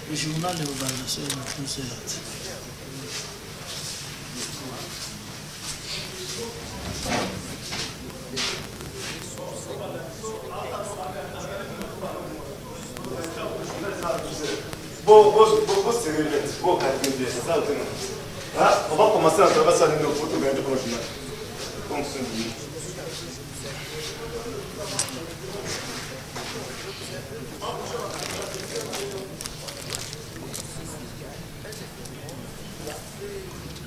Le journal est organisé dans tout ça. On va commencer à travailler sur nos photos.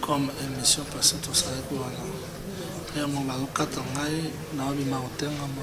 Comme émission passée, tout ça est quoi là? Et mon ballon katangai, naomi maotenga ma.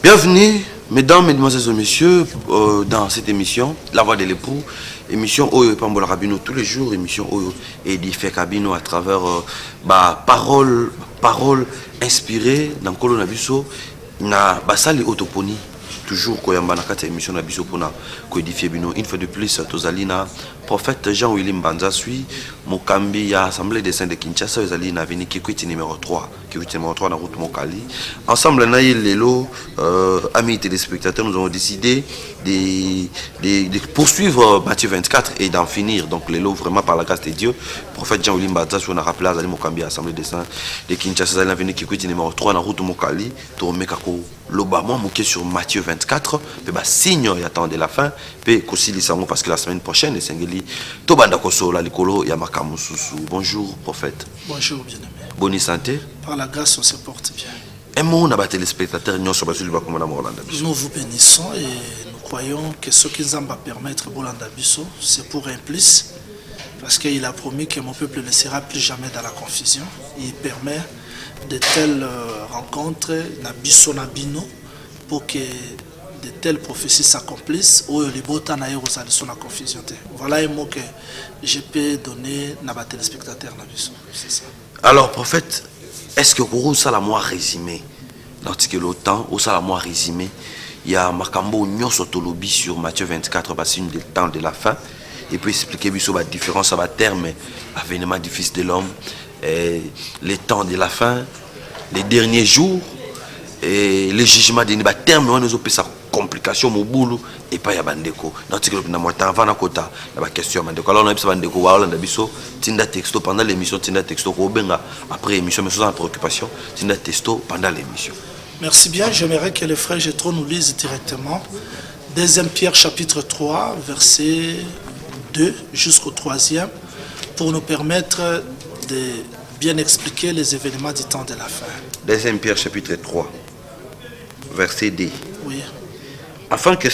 Bienvenue, mesdames, mesdemoiselles et messieurs, dans cette émission, La Voix de l'époux, émission Oyo et Pambola Rabino tous les jours, émission Oyo et Edifé Kabino à travers paroles inspirées dans Kolo Nabiso, na basali autoponie. Toujours koyamba na kati émission na biso pona ko édifier bino une fois de plus tozalina prophète Jean-Willy Mbanza suit mokambi ya assemblée des saints de Kinshasa ezali na avenue Kikwiti numéro 3 na route Mokali ensemble na lelo amis téléspectateurs nous avons décidé de poursuivre Matthieu 24 et d'en finir donc lelo vraiment par la grâce de Dieu prophète Jean-Willy Mbanza suit on a rappelé azali mokambi ya assemblée des saints de Kinshasa ezali na avenue Kikwiti numéro 3 na route Mokali to mekako lobamo moké sur Matthieu 24 pe ba signe yattend de la fin pe kosili sango parce que la semaine prochaine les sengeli to banda kosola likolo ya makamu susu. Bonjour prophète. Bonjour bien-aimé. Bonne santé. Par la grâce on se porte bien. Un mot na ba téléspectateurs nyonso ba sulu ba komona Rolanda Biso. Nous vous bénissons et nous croyons que ce qui nous va permettre Rolanda Biso c'est pour un plus parce qu'il a promis que mon peuple ne sera plus jamais dans la confusion. Il permet de telles rencontres na biso na bino pour que de telles prophéties s'accomplissent ou les botans sont la confusion. Voilà un mot que je peux donner à nos téléspectateurs. C'est ça. Alors prophète, est-ce que vous ça la moi résumé dans ce que le temps ou ça la moi résumé il y a makambo nyonso tolobi sur Matthieu 24 parce que le temps de la fin et puis expliquer biso la différence à terme avènement du fils de l'homme les temps de la fin les derniers jours et le jugement de ba terme on nous opé sa complication mobulu et pas ya bandeko l'article na moita avant na kota na ba question bandeko alors on a bisa bandeko wa Rolanda Biso tinda texto pendant l'émission tinda texto ko benga après émission mais sans préoccupation tinda texto pendant l'émission. Merci bien, j'aimerais que les frères Jétro nous lisent directement 2 Pierre chapitre 3 verset 2 jusqu'au 3e pour nous permettre de bien expliquer les événements du temps de la fin. 2 Pierre chapitre 3 verset 2. Oui. Afin que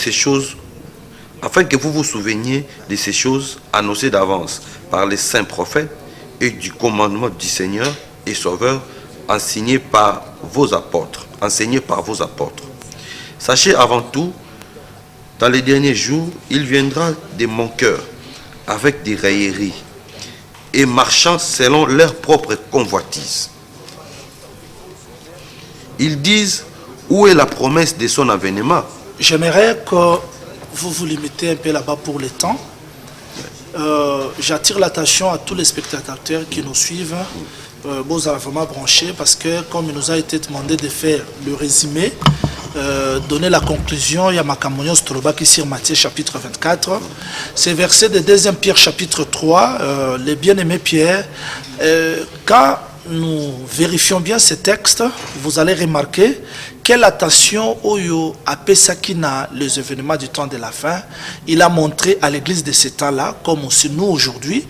vous vous souveniez de ces choses annoncées d'avance par les saints prophètes et du commandement du Seigneur et Sauveur enseigné par vos apôtres. Sachez avant tout, dans les derniers jours, il viendra des moqueurs avec des railleries et marchant selon leur propre convoitise. Ils disent, où est la promesse de son avènement? J'aimerais que vous vous limitez un peu là-bas pour le temps. J'attire l'attention à tous les spectateurs qui nous suivent. Vous avez vraiment branché parce que comme il nous a été demandé de faire le résumé, donner la conclusion, il y a Makamonion Strobaki sur Matthieu chapitre 24. C'est verset de 2 Pierre chapitre 3, les bien-aimés Pierre. Quand nous vérifions bien ces textes, vous allez remarquer quelle attention Oyo a Pesakina les événements du temps de la fin. Il a montré à l'église de ce temps-là, comme aussi nous aujourd'hui,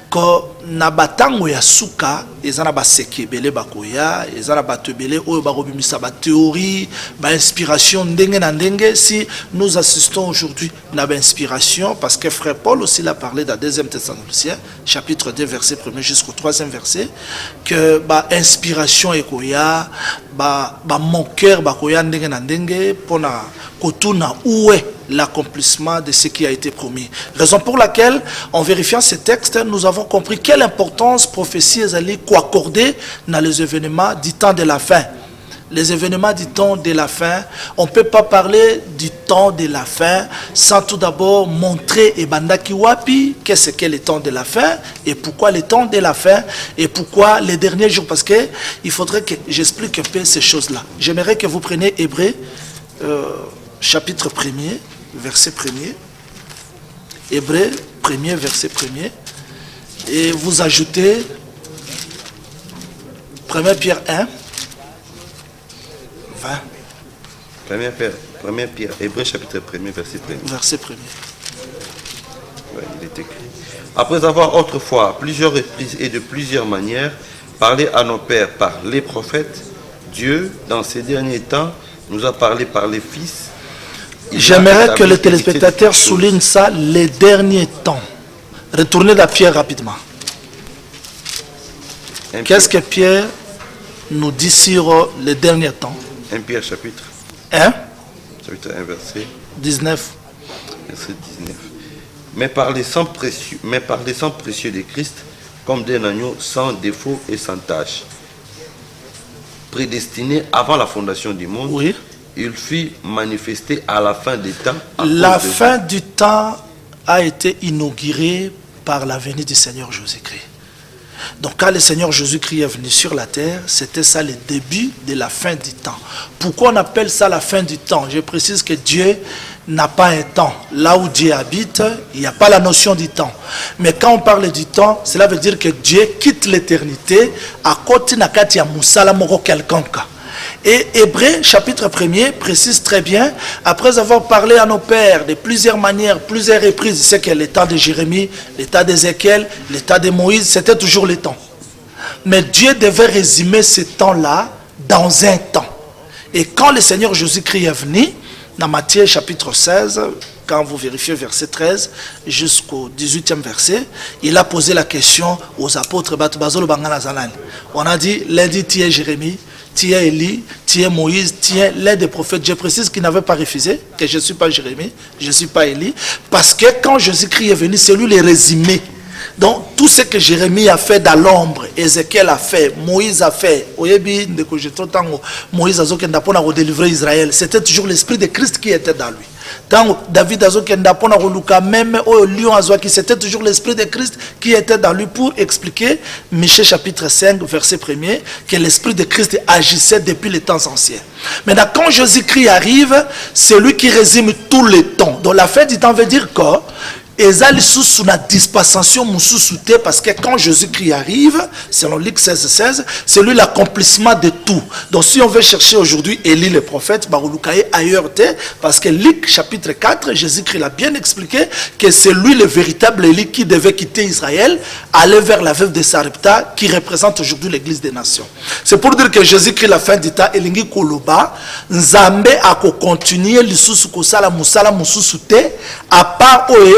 que Nabatango ya Souka, ils ont sekebele bakoya, ils ont batebele Oyo barobimisa ba théorie, ba inspiration ndenge na ndenge. Si nous assistons aujourd'hui à l'inspiration, parce que frère Paul aussi l'a parlé dans 2 Thessaloniciens, chapitre 2, verset 1 jusqu'au 3e verset, que ba inspiration ekoya, ba mon cœur bakoya ndenge na ndenge pona kotuna où est l'accomplissement de ce qui a été promis. Raison pour laquelle, en vérifiant ces textes, nous avons compris quelle importance prophétie allaient accorder dans les événements du temps de la fin. Les événements du temps de la fin, on ne peut pas parler du temps de la fin sans tout d'abord montrer Ebandaki Wapi qu'est-ce qu'est le temps de la fin et pourquoi le temps de la fin et pourquoi les derniers jours. Parce que il faudrait que j'explique un peu ces choses-là. J'aimerais que vous preniez Hébreux chapitre 1er, verset 1er. Hébreux 1er, verset 1er. Et vous ajoutez 1 Pierre 1. 20. 1 Pierre, Hébreux chapitre 1er, verset 1er. Verset 1er. Ouais, il est écrit. Après avoir autrefois, à plusieurs reprises et de plusieurs manières, parlé à nos pères par les prophètes, Dieu, dans ces derniers temps, nous a parlé par les fils. J'aimerais que les téléspectateurs soulignent ça, les derniers temps. Retournez dans Pierre rapidement. Qu'est-ce que Pierre nous dit sur les derniers temps? 1 Pierre chapitre 1, chapitre 1 verset 19. Verset 19. Mais par les sangs précieux de Christ, comme d'un agneau sans défaut et sans tache, prédestiné avant la fondation du monde, oui. Il fut manifesté à la fin des temps. La fin du temps a été inaugurée par la venue du Seigneur Jésus-Christ. Donc quand le Seigneur Jésus-Christ est venu sur la terre, c'était ça le début de la fin du temps. Pourquoi on appelle ça la fin du temps? Je précise que Dieu n'a pas un temps. Là où Dieu habite, il n'y a pas la notion du temps. Mais quand on parle du temps, cela veut dire que Dieu quitte l'éternité à côté de Moussala Moro quelconque. Et Hébreux chapitre 1er précise très bien, après avoir parlé à nos pères de plusieurs manières, plusieurs reprises, c'est que l'état de Jérémie, l'état d'Ézéchiel, l'état de Moïse, c'était toujours le temps. Mais Dieu devait résumer ce temps-là dans un temps. Et quand le Seigneur Jésus-Christ est venu, dans Matthieu chapitre 16, quand vous vérifiez verset 13 jusqu'au 18e verset, il a posé la question aux apôtres. On a dit, lundi, tu es Jérémie, tu es Élie, tu es Moïse, tu es l'un des prophètes. Je précise qu'il n'avait pas refusé, que je ne suis pas Jérémie, je ne suis pas Élie, parce que quand Jésus-Christ est venu, c'est lui le résumé. Donc, tout ce que Jérémie a fait dans l'ombre, Ézéchiel a fait, Moïse a fait, Moïse a délivré Israël, c'était toujours l'esprit de Christ qui était dans lui. Tant David même au lion qui c'était toujours l'esprit de Christ qui était dans lui pour expliquer Michée chapitre 5 verset 1er que l'esprit de Christ agissait depuis les temps anciens. Maintenant quand Jésus-Christ arrive, c'est lui qui résume tout le temps. Donc la fin du temps veut dire que ezali sous la dispensation moussousouté parce que quand Jésus-Christ arrive, selon Luc 16:16, c'est lui l'accomplissement de tout. Donc si on veut chercher aujourd'hui Élie le prophète, Barouloukaï ailleurs parce que Luc chapitre 4, Jésus-Christ l'a bien expliqué que c'est lui le véritable Élie qui devait quitter Israël, aller vers la veuve de Sarepta qui représente aujourd'hui l'église des nations. C'est pour dire que Jésus-Christ la fin du temps, Elingi Koloba, Nzambe a continué l'issous kosala musala moussousouté à part oye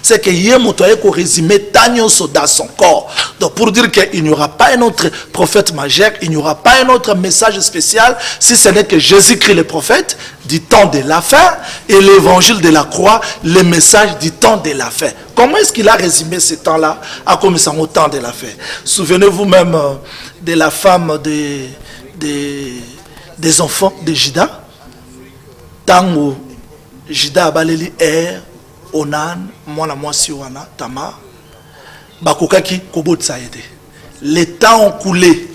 c'est que Yemoto a résumé Tanyoso dans son corps. Donc pour dire qu'il n'y aura pas un autre prophète majeur, il n'y aura pas un autre message spécial si ce n'est que Jésus-Christ le prophète du temps de la fin et l'évangile de la croix, le message du temps de la fin. Comment est-ce qu'il a résumé ce temps-là à commencer au temps de la fin? Souvenez-vous même de la femme des enfants de Juda. Tango Jida abaleli Onan, mwana mwasi wana, Tama, bakokaki kobotsa yede. Les temps ont coulé.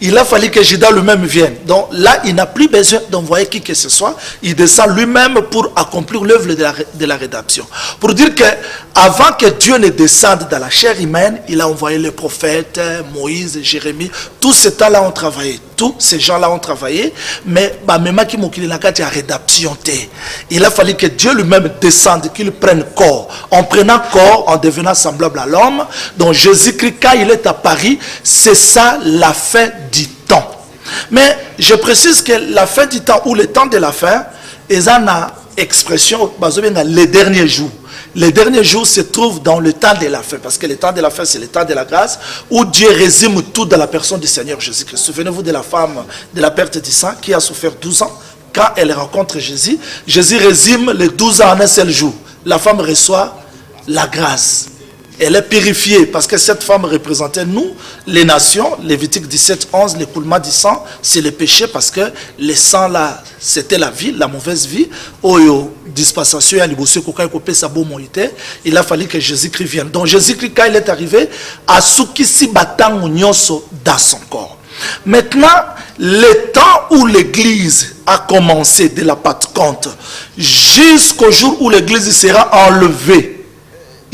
Il a fallu que Jida lui-même vienne. Donc là, il n'a plus besoin d'envoyer qui que ce soit. Il descend lui-même pour accomplir l'œuvre de la rédemption. Pour dire que avant que Dieu ne descende dans la chair humaine, il a envoyé les prophètes, Moïse, Jérémie. Tous ces temps-là ont travaillé. tout, ces gens-là ont travaillé, mais même qui a rédemption. Il a fallu que Dieu lui-même descende, qu'il prenne corps. En prenant corps, en devenant semblable à l'homme, donc Jésus-Christ, quand il est à Paris, c'est ça la fin du temps. Mais je précise que la fin du temps ou le temps de la fin, ils ont une expression, les derniers jours. Les derniers jours se trouvent dans le temps de la fin, parce que le temps de la fin, c'est le temps de la grâce, où Dieu résume tout dans la personne du Seigneur Jésus-Christ. Souvenez-vous de la femme de la perte du sang qui a souffert 12 ans. Quand elle rencontre Jésus, Jésus résume les 12 ans en un seul jour. La femme reçoit la grâce. Elle est purifiée parce que cette femme représentait nous, les nations. Lévitique 17, 11, l'écoulement du sang, c'est le péché parce que le sang là, c'était la vie, la mauvaise vie. Dispensation, il a fallu que Jésus-Christ vienne. Donc Jésus-Christ, quand il est arrivé, a soukisi batang nyonso dans son corps. Maintenant, le temps où l'église a commencé de la Pentecôte jusqu'au jour où l'église sera enlevée,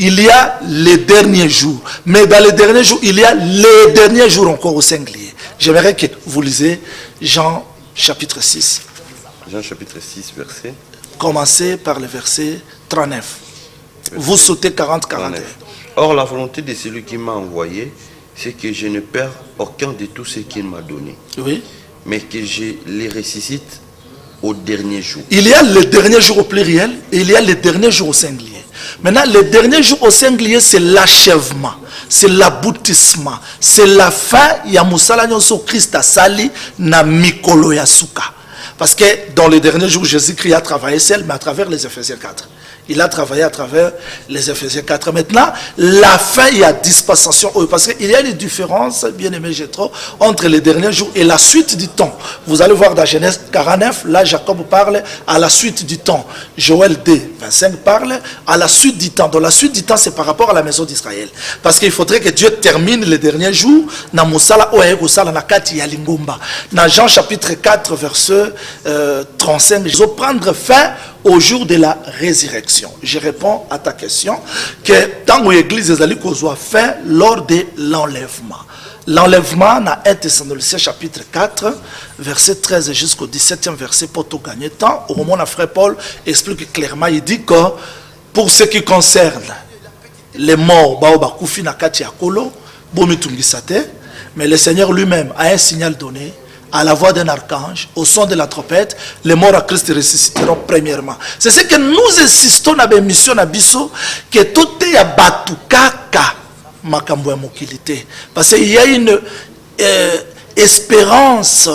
il y a les derniers jours. Mais dans les derniers jours, il y a les derniers jours encore au singulier. J'aimerais que vous lisez Jean chapitre 6. Jean chapitre 6, verset. Commencez par le verset 39. Vous sautez 40-41. Or, la volonté de celui qui m'a envoyé, c'est que je ne perds aucun de tout ce qu'il m'a donné. Oui. Mais que je les ressuscite au dernier jour. Il y a les derniers jours au pluriel et il y a les derniers jours au singulier. Maintenant, les derniers jours au singulier, c'est l'achèvement, c'est l'aboutissement, c'est la fin. Il y a Moussala Nyonso Christ a sali na mikolo yasuka. Parce que dans les derniers jours, Jésus-Christ a travaillé seul, mais à travers les Éphésiens 4. Il a travaillé à travers les Éphésiens 4. Maintenant, la fin, il y a dispensation. Parce qu'il y a une différence, bien aimé Jétro, entre les derniers jours et la suite du temps. Vous allez voir dans Genèse 49, là Jacob parle à la suite du temps. Joël 2, 25 parle à la suite du temps. Donc la suite du temps, c'est par rapport à la maison d'Israël. Parce qu'il faudrait que Dieu termine les derniers jours. Dans Jean chapitre 4, verset 35, je vais prendre fin au jour de la résurrection. Je réponds à ta question que tant que l'église est allée soit fin lors de l'enlèvement. L'enlèvement dans 1 Thessaloniciens chapitre 4, verset 13 jusqu'au 17e verset pour tout gagner temps. Au moment où frère Paul explique clairement, il dit que pour ce qui concerne les morts, mais le Seigneur lui-même a un signal donné. À la voix d'un archange, au son de la trompette, les morts à Christ ressusciteront premièrement. C'est ce que nous insistons dans la mission d'Abisso, que tout est à Batukaka, Makambo Mokilité. Parce qu'il y a une espérance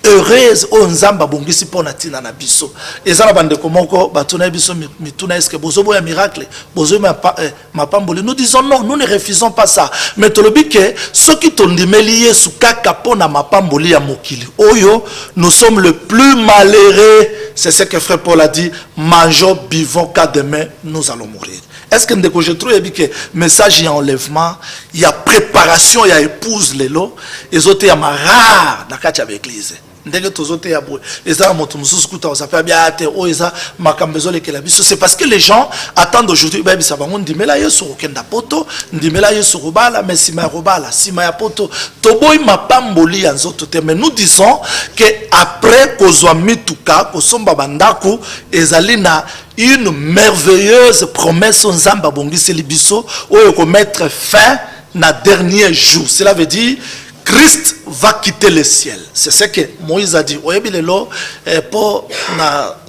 heureuse au Nzamba Bongisi pour Natina Nabiso. Et ça, la bande de Komoko, Batuna Biso, Mituna, est-ce que Bozobo est un miracle? Bozo Mapamboli. Nous disons non, nous ne refusons pas ça. Mais tolobi que ceux qui t'ont dit lié sous Kakapona Mapamboli à Mokili. Oyo, nous sommes le plus malheureux. C'est ce que frère Paul a dit. Mangeons, buvons, car demain nous allons mourir. Est-ce que je trouve que message il y a enlèvement, il y a préparation, il y a épouse les lots, et autres il y a rare dans la l'église. C'est parce que les gens attendent aujourd'hui. Mais nous disons qu'après une merveilleuse promesse aux mettre fin na dernier jour. Cela veut dire Christ va quitter le ciel. C'est ce que Moïse a dit. Pour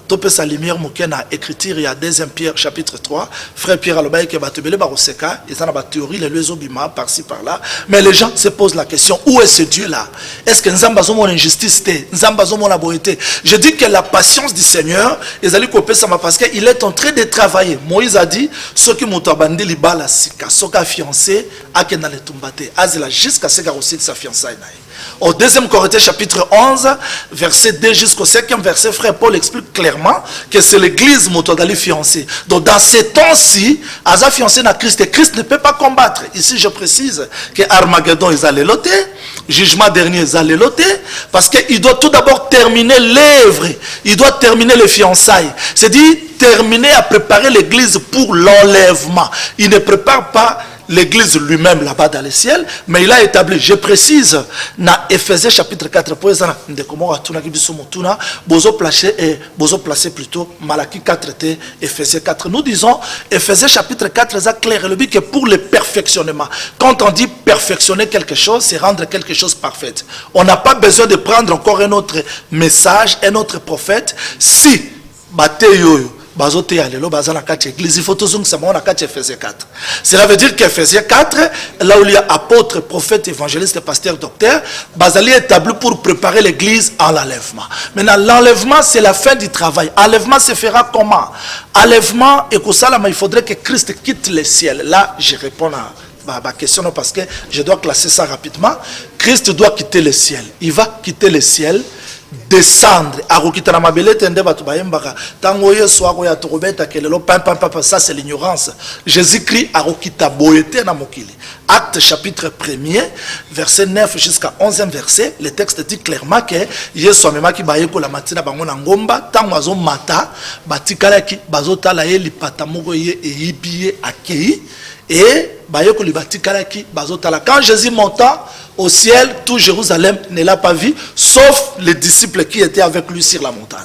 topé sa lumière mokena écriture il y a 2 Pierre chapitre 3 frère Pierre alobaye que batebele baroseka ils ont la théorie les lois obima par-ci par-là, mais les gens se posent la question, où est ce Dieu là? Est-ce que nzamba zo mon injustice té nzamba zo mon boité? Je dis que la patience du Seigneur ils allaient couper ça parce que il est en train de travailler. Moïse a dit ceux qui m'ont abandonné li bala sika soka fiancé a que dans le tumbate azela jusqu'à ce qu'a aussi sa fiançaille. Au 2 Corinthiens chapitre 11, verset 2 jusqu'au 5e verset, frère Paul explique clairement que c'est l'église motodali fiancée. Donc dans ces temps-ci, Aza fiancé à Christ, et Christ ne peut pas combattre. Ici je précise que Armageddon ils allaient loter, jugement dernier ils allaient loter, parce qu'il doit tout d'abord terminer l'œuvre, il doit terminer les fiançailles. C'est-à-dire terminer à préparer l'église pour l'enlèvement. Il ne prépare pas l'église lui-même là-bas dans le ciel, mais il a établi, je précise, dans Éphésiens chapitre 4, bozo placer plutôt Malachie 4, Éphésiens 4. Nous disons, Éphésiens chapitre 4, c'est clair, le but que pour le perfectionnement, quand on dit perfectionner quelque chose, c'est rendre quelque chose parfait. On n'a pas besoin de prendre encore un autre message, un autre prophète, si, il faut toujours que ça Ephésiens 4. Cela veut dire qu'Éphésiens 4, là où il y a apôtre, prophète, évangéliste, pasteur, docteur, Bazali est établi pour préparer l'église à l'enlèvement. Maintenant, l'enlèvement, c'est la fin du travail. Enlèvement se fera comment? Enlèvement, et que ça, là, il faudrait que Christ quitte le ciel. Là, je réponds à ma question parce que je dois classer ça rapidement. Christ doit quitter le ciel. Il va quitter le ciel, descendre. Ça c'est l'ignorance. Jésus-Christ a Acte chapitre 1er, verset 9 jusqu'à 11e verset, le texte dit clairement que Yesu amemaki bayeko la matina bango na ngomba tango azo mata batikala ki bazotala ye lipata moko ye eyibiye akei et bayeko li batikala ki bazotala. Quand Jésus monta au ciel, tout Jérusalem ne l'a pas vu, sauf les disciples qui étaient avec lui sur la montagne.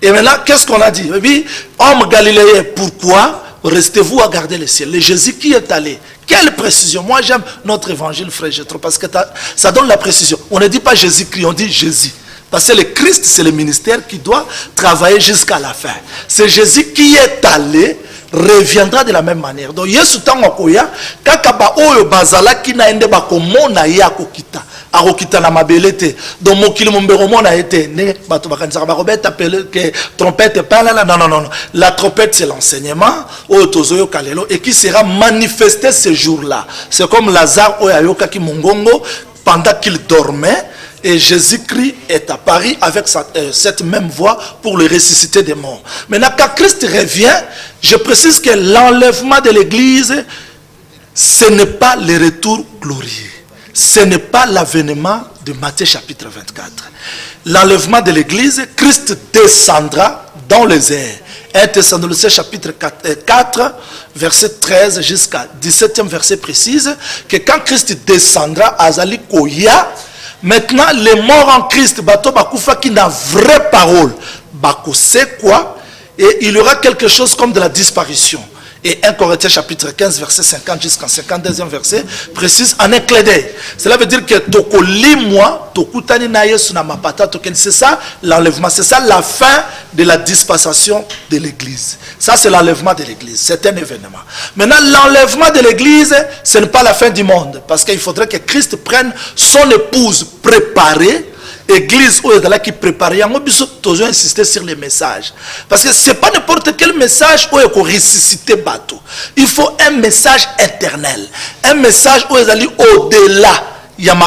Et maintenant, qu'est-ce qu'on a dit? Oui, homme galiléen, pourquoi restez-vous à garder le ciel? Le Jésus qui est allé. Quelle précision! Moi, j'aime notre évangile, frère, je trouve, parce que ça donne la précision. On ne dit pas Jésus-Christ, on dit Jésus. Parce que le Christ, c'est le ministère qui doit travailler jusqu'à la fin. C'est Jésus qui est allé, reviendra de la même manière. Donc, Yesu tango koya, kakaba oyo bazala ki na ende bakomona ya kokita. Arokita na mabelete. Donc, mokili mombero mona ete ne bato bakanisa barobeta appelle que trompette pas là. Non. La trompette c'est l'enseignement oyo tozoyo kalelo et qui sera manifesté ce jour-là. C'est comme Lazare oyo ayoka ki mongongo pendant qu'il dormait. Et Jésus-Christ est apparu avec cette même voix pour le ressusciter des morts. Maintenant, quand Christ revient, je précise que l'enlèvement de l'église, ce n'est pas le retour glorieux. Ce n'est pas l'avènement de Matthieu chapitre 24. L'enlèvement de l'église, Christ descendra dans les airs. 1 Thessaloniciens chapitre 4, verset 13 jusqu'à 17e verset précise que quand Christ descendra, Azali Koya, maintenant, les morts en Christ, bato bakoufa qui n'a vraie parole, bako c'est quoi? Et il y aura quelque chose comme de la disparition. Et 1 Corinthiens chapitre 15, verset 50 jusqu'en 52e verset, précise en un clin d'œil. Cela veut dire que toko limwa, toko tani na yesu na mapata token, c'est ça l'enlèvement, c'est ça la fin de la dispensation de l'église. Ça c'est l'enlèvement de l'église, c'est un événement. Maintenant, l'enlèvement de l'église, ce n'est pas la fin du monde, parce qu'il faudrait que Christ prenne son épouse préparée. Église qui prépare, il faut insister sur les messages. Parce que ce n'est pas n'importe quel message où il faut ressusciter bateau. Il faut un message éternel. Un message où il est au-delà. Il y a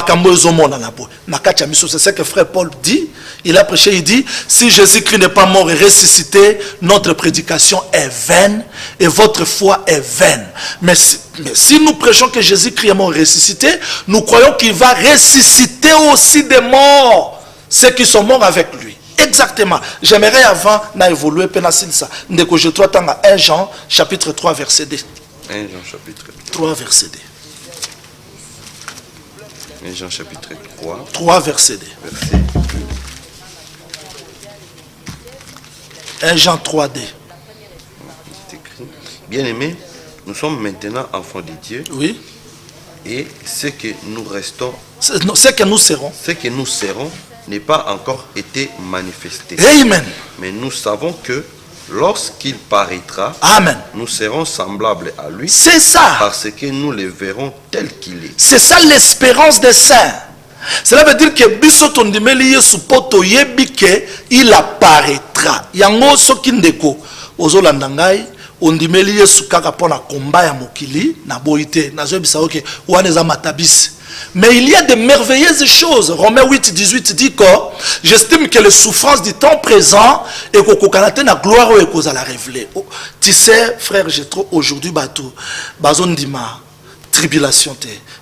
c'est ce que frère Paul dit. Il a prêché, il dit, si Jésus-Christ n'est pas mort et ressuscité, notre prédication est vaine et votre foi est vaine. Mais si nous prêchons que Jésus-Christ est mort et ressuscité, nous croyons qu'il va ressusciter aussi des morts, ceux qui sont morts avec lui. Exactement. J'aimerais avant d'évoluer, ça. Je trouve dans 1 Jean chapitre 3 verset 2. 1 Jean chapitre 3 verset 2. 1 Jean chapitre 3. 3 verset 2. Verset 1 Jean 3 2. Bien-aimés, nous sommes maintenant enfants de Dieu. Oui. Et ce que nous restons, ce que nous serons n'est pas encore été manifesté. Amen. Mais nous savons que lorsqu'il paraîtra, amen, nous serons semblables à lui. C'est ça. Parce que nous le verrons tel qu'il est. C'est ça l'espérance des saints. Cela veut dire que bisoto ndimeli Yesu poto yebike il apparaîtra. Yango soki ndeko ozolanda ngai ondimeli Yesu kaka pona komba ya mokili na boite nazo bisa oke wana za matabisi. Mais il y a de merveilleuses choses. Romains 8, 18 dit que j'estime que les souffrances du temps présent et que la gloire est la révéler. Tu sais, frère, j'ai trop aujourd'hui bateau. Bazon dima tribulation,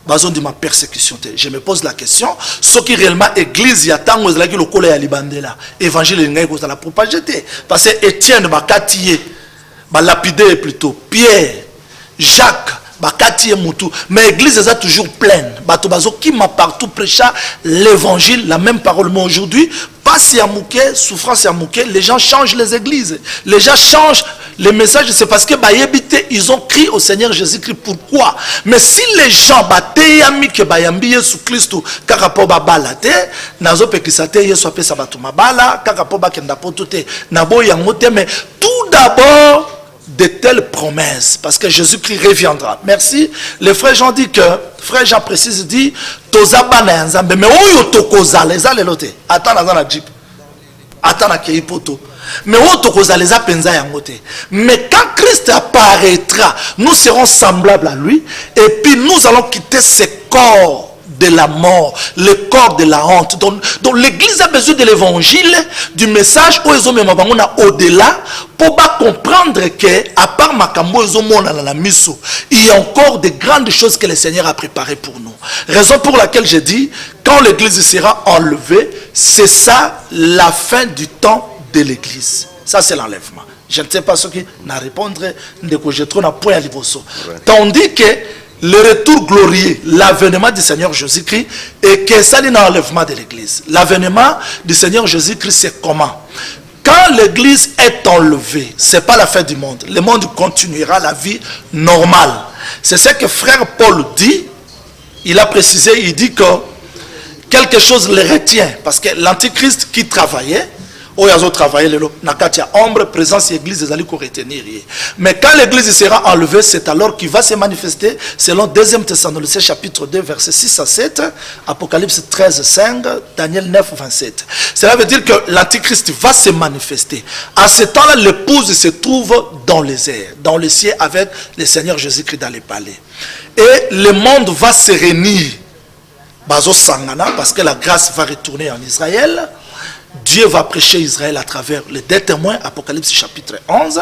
bazon dima persécution. Je me pose la question, ce qui réellement église, il y a tant de le col à libandela. Évangile n'est pas la propager. Parce que Étienne, Bakatiye, lapidé plutôt, Pierre, Jacques, bakati mutu, mais l'église est toujours pleine. Bato bazo qui m'a partout prêcha l'évangile, la même parole. Mais aujourd'hui, pas si à mouké, souffrance à mouké, les gens changent les églises. Les gens changent les messages, c'est parce que ils ont crié au Seigneur Jésus-Christ. Pourquoi? Mais si les gens bateyami que bayambi Yesu Christo kakapo babala te, nazo pekisate Yesu ape sabatu mabala, kakapo bakenda potote, nabo yangote, mais tout d'abord de telles promesses, parce que Jésus-Christ reviendra. Merci. Le frère Jean dit que, frère Jean précise, dit, tozaba na nzambe, mais oyo tokoza les alelote, attends na jeep, attends na keipoto, mais oyo tokoza les apenza yangote. Mais quand Christ apparaîtra, nous serons semblables à lui, et puis nous allons quitter ce corps de la mort, le corps de la honte. Donc l'église a besoin de l'évangile, du message au-delà, pour comprendre que, à part Makambo, il y a encore de grandes choses que le Seigneur a préparées pour nous. Raison pour laquelle j'ai dit, quand l'église sera enlevée, c'est ça la fin du temps de l'église. Ça, c'est l'enlèvement. Je ne sais pas ce qui n'a répondu, tandis que le retour glorieux, l'avènement du Seigneur Jésus-Christ, et que ça n'est l'enlèvement de l'église. L'avènement du Seigneur Jésus-Christ, c'est comment? Quand l'église est enlevée, ce n'est pas la fin du monde. Le monde continuera la vie normale. C'est ce que frère Paul dit. Il a précisé, il dit que quelque chose le retient. Parce que l'antichrist qui travaillait, Oyazo travaillait le nakatia ombre présence l'église des alliés qu'on retenir. Mais quand l'église sera enlevée, c'est alors qu'il va se manifester selon 2 Thessaloniciens chapitre 2 versets 6 à 7, Apocalypse 13 5, Daniel 9 27. Cela veut dire que l'antichrist va se manifester. À ce temps-là, l'épouse se trouve dans les airs, dans les cieux avec le Seigneur Jésus-Christ dans les palais. Et le monde va se réunir. Bazo Sangana, parce que la grâce va retourner en Israël. Dieu va prêcher Israël à travers les 2 témoins, Apocalypse chapitre 11,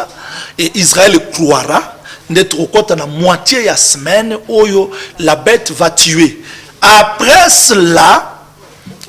et Israël croira, d'être au côté de la moitié de la semaine où la bête va tuer. Après cela,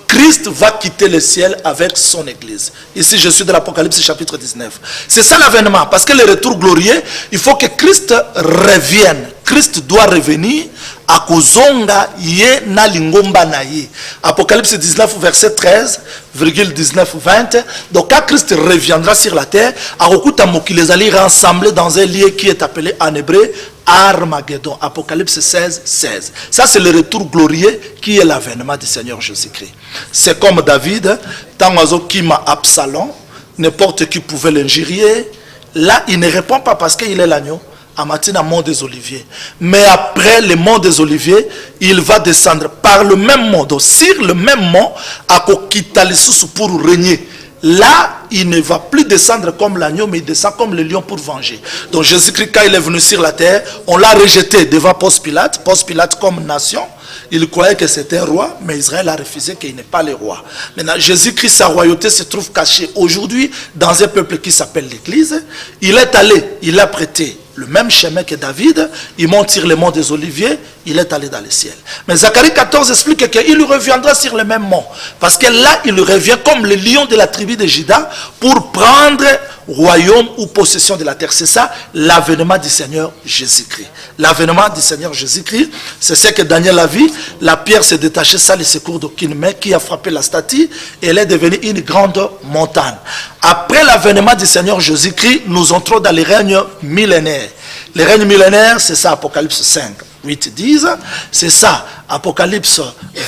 Christ va quitter le ciel avec son église. Ici, je suis de l'Apocalypse chapitre 19. C'est ça l'avènement, parce que le retour glorieux, il faut que Christ revienne. Christ doit revenir à kozonga ye na lingomba na ye. Apocalypse 19 verset 13, 19-20. Donc quand Christ reviendra sur la terre, Arokuta Moki les alliés rassemblés dans un lieu qui est appelé en hébreu Armageddon. Apocalypse 16, 16. Ça c'est le retour glorieux qui est l'avènement du Seigneur Jésus-Christ. C'est comme David, tant qui m'a Absalom, n'importe qui pouvait l'injurier. Là, il ne répond pas parce qu'il est l'agneau. À Matina, mont des Oliviers. Mais après le mont des Oliviers, il va descendre par le même mont. Donc, sur le même mont, à Kokitalissus pour régner. Là, il ne va plus descendre comme l'agneau, mais il descend comme le lion pour venger. Donc, Jésus-Christ, quand il est venu sur la terre, on l'a rejeté devant Ponce Pilate. Ponce Pilate comme nation. Il croyait que c'était un roi, mais Israël a refusé qu'il n'est pas le roi. Maintenant, Jésus-Christ, sa royauté se trouve cachée aujourd'hui dans un peuple qui s'appelle l'Église. Il est allé, il a prêté le même chemin que David, il monte sur le mont des Oliviers, il est allé dans le ciel. Mais Zacharie 14 explique qu'il reviendra sur le même mont. Parce que là, il revient comme le lion de la tribu de Juda pour prendre royaume ou possession de la terre. C'est ça l'avènement du Seigneur Jésus-Christ. L'avènement du Seigneur Jésus-Christ, c'est ce que Daniel a vu. La pierre s'est détachée sans le secours d'aucune main qui a frappé la statue et elle est devenue une grande montagne. Après l'avènement du Seigneur Jésus-Christ, nous entrons dans les règnes millénaires. Les règnes millénaires, c'est ça, Apocalypse 5, 8, 10. C'est ça, Apocalypse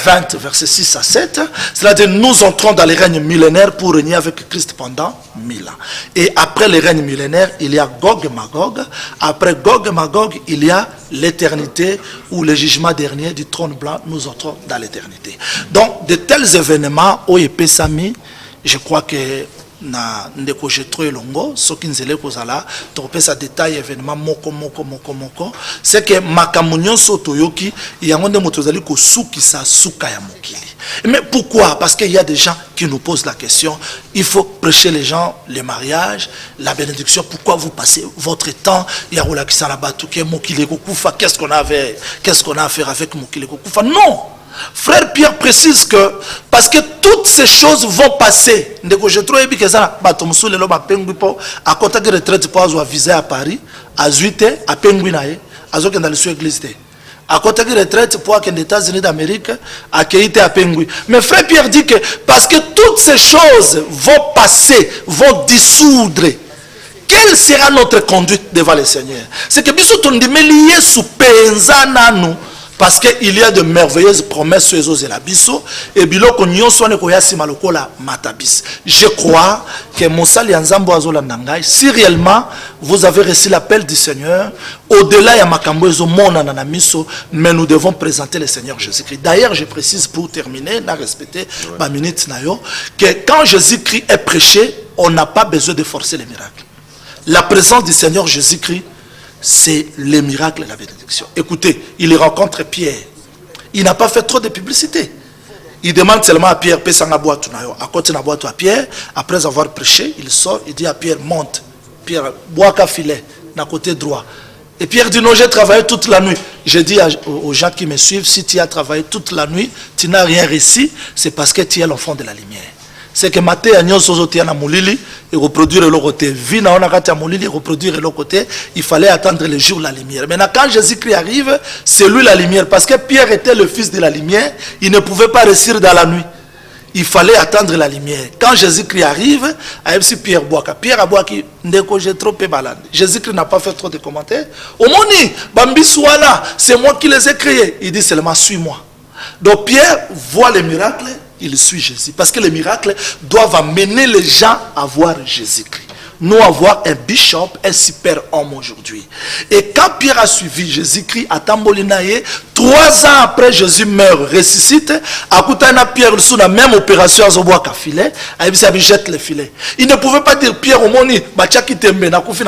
20, versets 6 à 7. C'est-à-dire, nous entrons dans les règnes millénaires pour régner avec Christ pendant 1000 ans. Et après les règnes millénaires, il y a Gog et Magog. Après Gog et Magog, il y a l'éternité ou le jugement dernier du trône blanc. Nous entrons dans l'éternité. Donc, de tels événements, Oyepe Sami, je crois que na ndeko jetro elongo soki nzele kozala topesa détail événement moko c'est que makambo nyonso toyoki yango nde moto zali ko sukisa suka ya mokili. Mais pourquoi? Parce qu'il y a des gens qui nous posent la question. Il faut prêcher les gens le mariage, la bénédiction. Pourquoi vous passez votre temps? Qu'est-ce qu'on a à faire avec Mokile Kokufa? Non. Frère Pierre précise que parce que toutes ces choses vont passer. Je trouve que ça, à côté de retraite pour avoir visé à Paris, à Zuite, à Penguinae, azoke dans l'église. À côté de retraite pour que les États-Unis d'Amérique accueillent à Pengui. Mais frère Pierre dit que parce que toutes ces choses vont passer, vont dissoudre. Quelle sera notre conduite devant le Seigneur? C'est que biso tondimeliye sous penzana nous. Parce qu'il y a de merveilleuses promesses sur les eaux et la biso. Et biloko nyonso ne koyasi maloko la matabis. Je crois que Moussa Lianzambo Azola Nangai, si réellement vous avez reçu l'appel du Seigneur, au-delà ya makambo ezo mona na miso, mais nous devons présenter le Seigneur Jésus-Christ. D'ailleurs, je précise pour terminer, na respecter ma minute na yo, que quand Jésus-Christ est prêché, on n'a pas besoin de forcer les miracles. La présence du Seigneur Jésus-Christ, c'est le miracle et la bénédiction. Écoutez, il rencontre Pierre. Il n'a pas fait trop de publicité. Il demande seulement à Pierre, à côté de Pierre, après avoir prêché, il sort, il dit à Pierre, monte. Pierre, bois qu'à filet, d'un côté droit. Et Pierre dit, non, j'ai travaillé toute la nuit. Je dis aux gens qui me suivent, si tu as travaillé toute la nuit, tu n'as rien réussi, c'est parce que tu es l'enfant de la lumière. C'est que Maté a na mulili et reproduire le côté. Vina on a kati mulili et reproduire le côté. Il fallait attendre le jour de la lumière. Maintenant quand Jésus-Christ arrive, c'est lui la lumière. Parce que Pierre était le fils de la lumière, il ne pouvait pas réussir dans la nuit. Il fallait attendre la lumière. Quand Jésus-Christ arrive, Pierre Boaka. Pierre a boaki ndeko j'ai trop peu balade. Jésus-Christ n'a pas fait trop de commentaires. Au moni, Bambi Souala, c'est moi qui les ai créés. Il dit seulement suis-moi. Donc Pierre voit les miracles. Il suit Jésus. Parce que les miracles doivent amener les gens à voir Jésus-Christ. Nous avoir un bishop, un super homme aujourd'hui. Et quand Pierre a suivi Jésus-Christ à Tambolinaye, 3 ans après Jésus meurt, ressuscite, à Koutana Pierre sous la même opération à Zoboa Kafile, il jette le filet. Il ne pouvait pas dire Pierre au moni,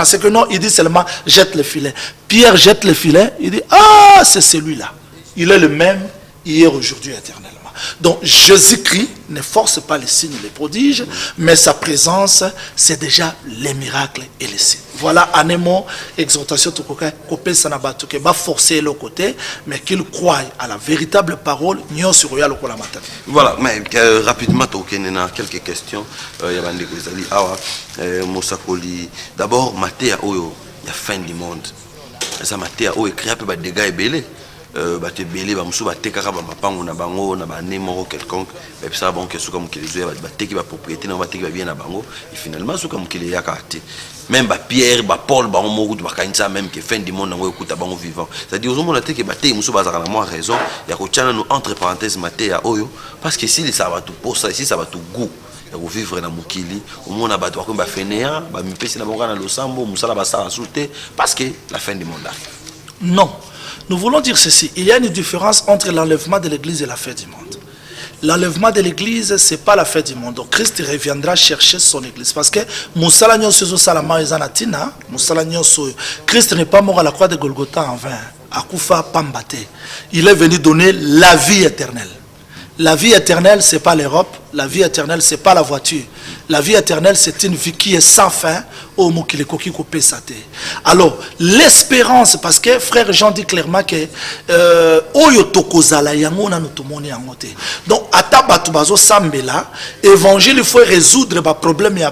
c'est que non, il dit seulement jette le filet. Pierre jette le filet, il dit ah, c'est celui-là. Il est le même hier, aujourd'hui, éternellement. Donc Jésus-Christ ne force pas les signes et les prodiges, mais sa présence, c'est déjà les miracles et les signes. Voilà un mot, exhortation, qui va forcer le côté, mais qu'il croit à la véritable parole. Voilà, mais rapidement, quelques questions. D'abord, Matthieu, il y a fin du monde. Ça, Matthieu, il crée un peu de dégâts et belés. Bate belé ba musu ba tekaka ba mapango na bango na ba nemoro quelconque et puis ça bon que suka mukili zo ba teki ba propriété na ba teki ba bien na bango et finalement suka mukili ya kati même ba Pierre ba Paul ba moku ba kanisa même que fin du monde na ekuta bango vivant c'est-à-dire aux monde teki ba teki musu ba zaka na moi raison ya ko tchana nous entre parenthèses maté ya oyo parce que si ça va tout pour ça ici ça va tout goût ya ko vivre na mukili au monde na ba to ko ba fainéant ba mipesi na bango na losambo musala ba sa sauter parce que la fin du monde arrive. Non. Nous voulons dire ceci, il y a une différence entre l'enlèvement de l'église et la fin du monde. L'enlèvement de l'église, ce n'est pas la fin du monde. Donc Christ reviendra chercher son église. Parce que Christ n'est pas mort à la croix de Golgotha en vain. Akufa Pambate. Il est venu donner la vie éternelle. La vie éternelle, ce n'est pas l'Europe. La vie éternelle, ce n'est pas la voiture. La vie éternelle, c'est une vie qui est sans fin. Alors, l'espérance, parce que frère Jean dit clairement que donc, évangile, il faut résoudre les problèmes. Il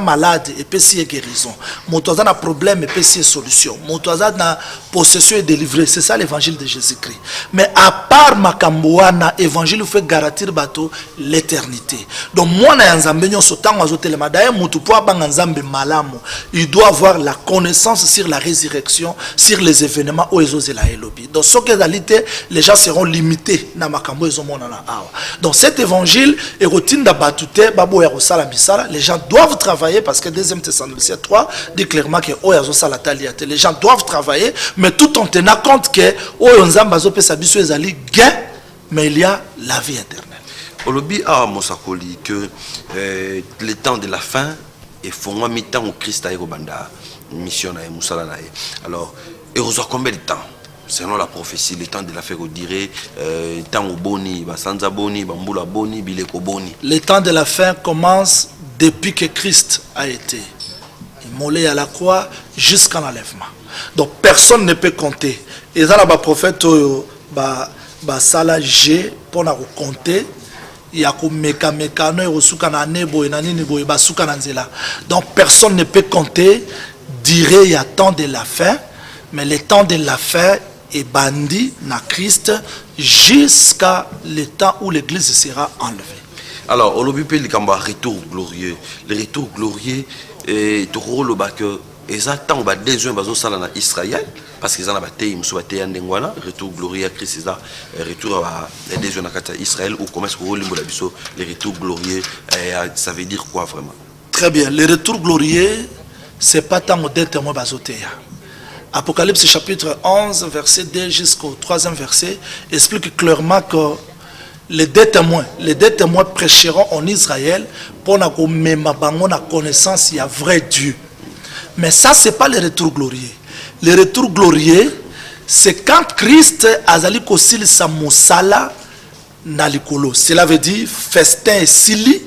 malade et puis il y a guérison. Il y a problème et puis il y a solution. Il y a possession et délivrée. C'est ça l'évangile de Jésus-Christ. Mais à part Makambouana, l'évangile, il faut garantir l'éternité. Donc, moi, il doit avoir la connaissance sur la résurrection, sur les événements où ils ont la élobi. Dans ce cas, les gens seront limités. Donc cet évangile, les gens doivent travailler parce que 2 Thessaloniciens 3 dit clairement que les gens doivent travailler, mais tout en tenant compte que mais il y a la vie éternelle. Olobi a Mosakoli que le temps de la fin et font mi-temps au Christ aïe banda mission na musala na. Alors et on a combien de temps selon la prophétie le temps de la fin on dirait temps au boni basanza boni bambula boni bileko boni. Le temps de la fin commence depuis que Christ a été immolé à la croix jusqu'à l'enlèvement. Donc personne ne peut compter. Et ça là ba prophète ba sala G pour na compter. Donc personne ne peut compter, dire il y a temps de la fin, Mais le temps de la fin est bandit na Christ jusqu'à le temps où l'église sera enlevée. Alors, on a vu le retour glorieux. Le retour glorieux est le que exactement des gens qui en Israël, parce qu'ils ont bataille, retour glorieux à Christ, retour à des gens en Israël, ou comment est-ce que le retour glorieux, ça veut dire quoi vraiment? Très bien, le retour glorieux, c'est pas tant au témoin bazotéa. Apocalypse chapitre 11, verset 2 jusqu'au 3e verset, explique clairement que les deux témoins prêcheront en Israël pour que même la connaissance il y a vrai Dieu. Mais ça, ce n'est pas le retour glorieux. Le retour glorieux, c'est quand Christ a zali kosil sa mosala na likolo. Cela veut dire festin et sili.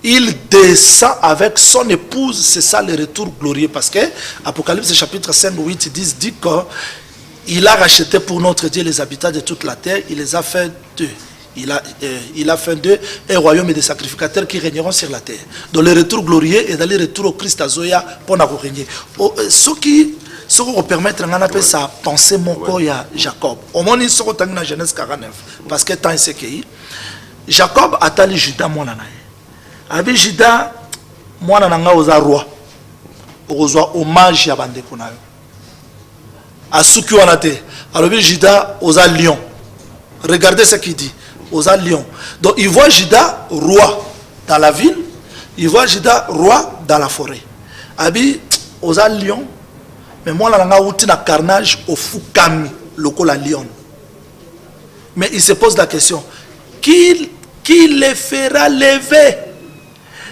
Il descend avec son épouse. C'est ça le retour glorieux. Parce que Apocalypse chapitre 5, 8, 10 dit qu'il a racheté pour notre Dieu les habitants de toute la terre. Il les a fait deux. Il a fait d'eux un royaume de sacrificateurs qui régneront sur la terre. Donc le retour glorieux est d'aller retour au Christ à Zoya pour nous régner. Ce qui vous permettre de sa pensée mon corps à Jacob. Au moment où il sera dans Genèse 49, parce que tant c'est que Jacob a tali Judas mon anaï. Avec Judas mon anaï aux roi. Aux hommage à bande pour nous. À ceux qui ont été. Alors Judas aux lions. Regardez ce qu'il dit. Aux lions. Donc il voit Judas roi dans la ville, il voit Judas roi dans la forêt. Abi aux lions, mais moi là on a un carnage au Fukami, local à Lyon. Mais il se pose la question, qui les fera lever?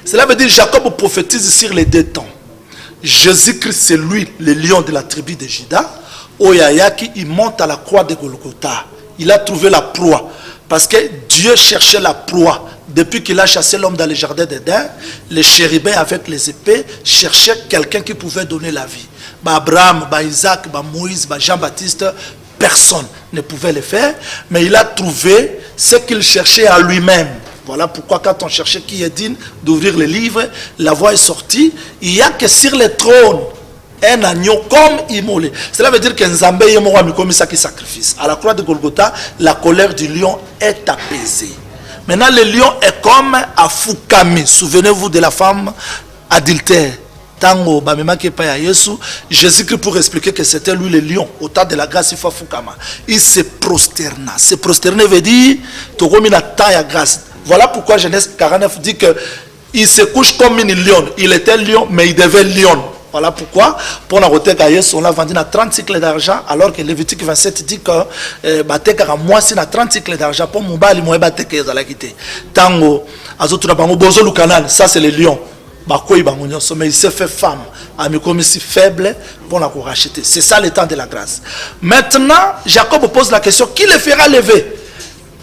Cela veut dire Jacob prophétise sur les deux temps. Jésus-Christ c'est lui, le lion de la tribu de Judas. Oyayaki il monte à la croix de Golgotha. Il a trouvé la proie. Parce que Dieu cherchait la proie. Depuis qu'il a chassé l'homme dans le jardin d'Éden, les chérubins avec les épées cherchaient quelqu'un qui pouvait donner la vie. Abraham, Isaac, Moïse, Jean-Baptiste, personne ne pouvait le faire. Mais il a trouvé ce qu'il cherchait à lui-même. Voilà pourquoi quand on cherchait qui est digne d'ouvrir le livre, la voix est sortie. Il n'y a que sur le trône un agneau comme immolé. Cela veut dire que Nzambe est comme ça qui sacrifice. À la croix de Golgotha, la colère du lion est apaisée. Maintenant, le lion est comme à Fukami. Souvenez-vous de la femme adultère. Tango, Jésus-Christ pour expliquer que c'était lui le lion. Au temps de la grâce, il faut Fukama. Il se prosterna. Se prosterner veut dire Togomina taille grâce. Voilà pourquoi Genèse 49 dit que il se couche comme une lion. Il était lion, mais il devait lion. Voilà pourquoi, pour la route on l'a vendu à 30 cycles d'argent, alors que Lévitique 27 dit que moi c'est à 30 cycles d'argent pour mon bal, moi bateke dans la quitté. Tango, azotuna bango bozo lukanan, ça c'est le lion. Mais il s'est fait femme, a mis comme si faible pour la racheter. C'est ça le temps de la grâce. Maintenant, Jacob pose la question, qui le fera lever?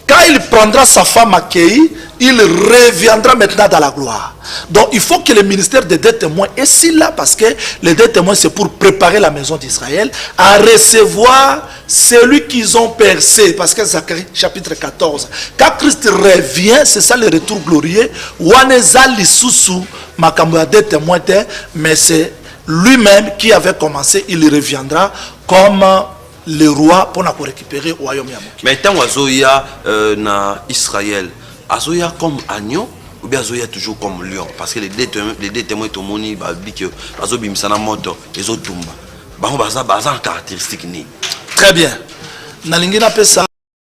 Quand il prendra sa femme accueillie, il reviendra maintenant dans la gloire. Donc il faut que le ministère des deux témoins est si là, parce que les deux témoins c'est pour préparer la maison d'Israël à recevoir celui qu'ils ont percé. Parce que Zacharie chapitre 14, quand Christ revient, c'est ça le retour glorieux. Waneza lisusu makambo ya deux témoins, mais c'est lui-même qui avait commencé, il reviendra comme le roi pour récupérer le royaume. Mais tant Azoya na Israël, Azoya comme agneau ou bien Azoya toujours comme lion? Parce que les deux témoins de Moni disent que Azobi Misana Moto et Zotumba. Baza caractéristique ni. Très bien. Nalingina Pesa.